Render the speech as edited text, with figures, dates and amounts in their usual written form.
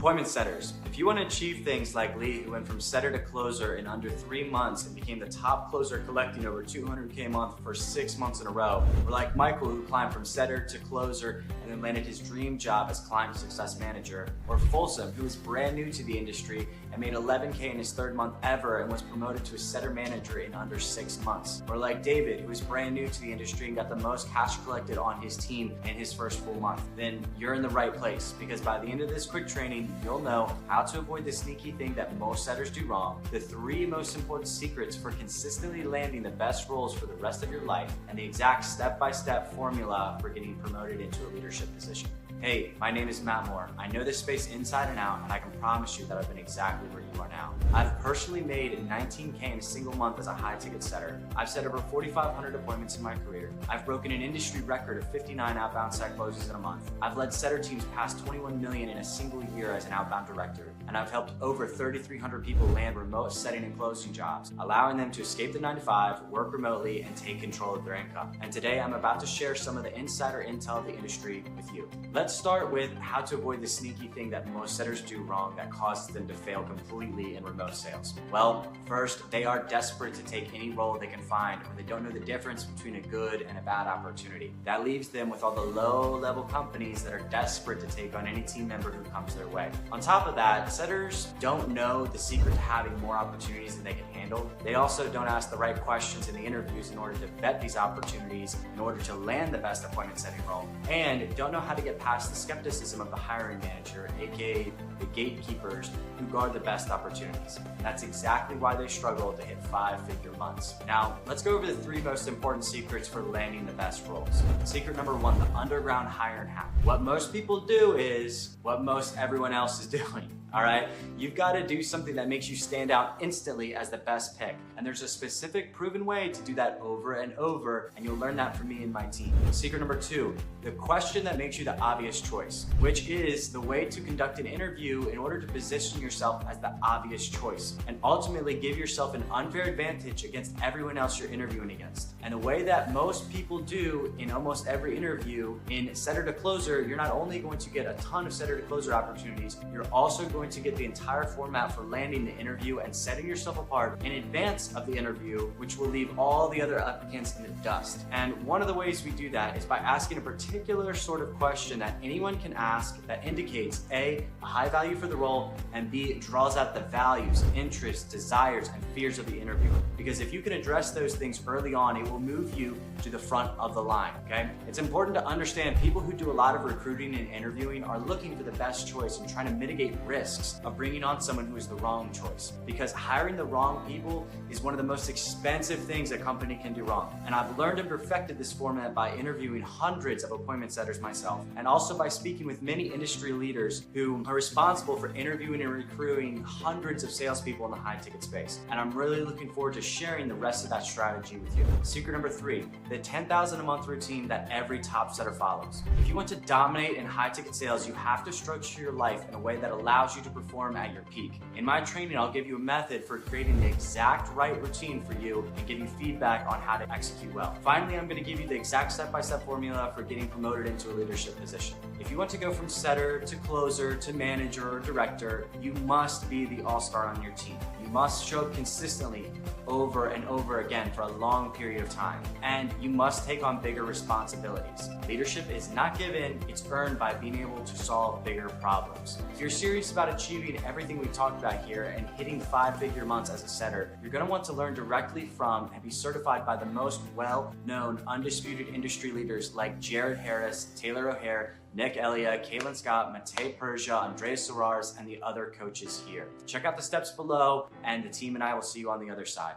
Appointment setters. If you want to achieve things like Lee, who went from setter to closer in under 3 months and became the top closer collecting over $200K a month for 6 months in a row, or like Michael, who climbed from setter to closer and then landed his dream job as client success manager, or Folsom, who is brand new to the industry and made $11K in his 3rd month ever and was promoted to a setter manager in under 6 months, or like David, who is brand new to the industry and got the most cash collected on his team in his first full month, then you're in the right place, because by the end of this quick training, you'll know how to avoid the sneaky thing that most setters do wrong, the 3 most important secrets for consistently landing the best roles for the rest of your life, and the exact step-by-step formula for getting promoted into a leadership position. Hey, my name is Matt Moore. I know this space inside and out, and I can promise you that I've been exactly where you are now. I've personally made $19K in a single month as a high-ticket setter. I've set over 4,500 appointments in my career. I've broken an industry record of 59 outbound set closes in a month. I've led setter teams past 21 million in a single year as an outbound director, and I've helped over 3,300 people land remote setting and closing jobs, allowing them to escape the 9-to-5, work remotely, and take control of their income. And today, I'm about to share some of the insider intel of the industry with you. Let's start with how to avoid the sneaky thing that most setters do wrong that causes them to fail completely in remote sales. Well, first, they are desperate to take any role they can find when they don't know the difference between a good and a bad opportunity. That leaves them with all the low-level companies that are desperate to take on any team member who comes their way. On top of that, setters don't know the secret to having more opportunities than they can handle. They also don't ask the right questions in the interviews in order to vet these opportunities in order to land the best appointment setting role, and don't know how to get past the skepticism of the hiring manager, aka the gatekeepers who guard the best opportunities. That's exactly why they struggle to hit 5-figure months. Now, let's go over the 3 most important secrets for landing the best roles. Secret number 1, the underground hiring hack. What most people do is what most everyone else is doing. All right, you've got to do something that makes you stand out instantly as the best pick. And there's a specific proven way to do that over and over, and you'll learn that from me and my team. Secret number 2, the question that makes you the obvious choice, which is the way to conduct an interview in order to position yourself as the obvious choice and ultimately give yourself an unfair advantage against everyone else you're interviewing against. And the way that most people do in almost every interview, in setter to closer, you're not only going to get a ton of setter to closer opportunities, you're also going to get the entire format for landing the interview and setting yourself apart in advance of the interview, which will leave all the other applicants in the dust. And one of the ways we do that is by asking a particular sort of question that anyone can ask that indicates A, a high value for the role, and B, draws out the values, interests, desires, and fears of the interviewer. Because if you can address those things early on, it will move you to the front of the line, okay? It's important to understand people who do a lot of recruiting and interviewing are looking for the best choice and trying to mitigate risks of bringing on someone who is the wrong choice. Because hiring the wrong people is one of the most expensive things a company can do wrong. And I've learned and perfected this format by interviewing hundreds of appointment setters myself, and also by speaking with many industry leaders who are responsible for interviewing and recruiting hundreds of salespeople in the high ticket space. And I'm really looking forward to sharing the rest of that strategy with you. Secret number 3, the 10,000 a month routine that every top setter follows. If you want to dominate in high ticket sales, you have to structure your life in a way that allows you to perform at your peak. In my training, I'll give you a method for creating the exact right routine for you and give you feedback on how to execute well. Finally, I'm going to give you the exact step-by-step formula for getting promoted into a leadership position. If you want to go from setter to closer to manager or director, you must be the all-star on your team. You must show up consistently over and over again for a long period of time, and you must take on bigger responsibilities. Leadership is not given, it's earned by being able to solve bigger problems. If you're serious about achieving everything we talked about here and hitting 5-figure months as a setter, you're going to want to learn directly from and be certified by the most well-known, undisputed industry leaders like Jared Harris, Taylor O'Hare, Nick Elia, Caitlin Scott, Matej Persia, Andreas Sorares, and the other coaches here. Check out the steps below, and the team and I will see you on the other side.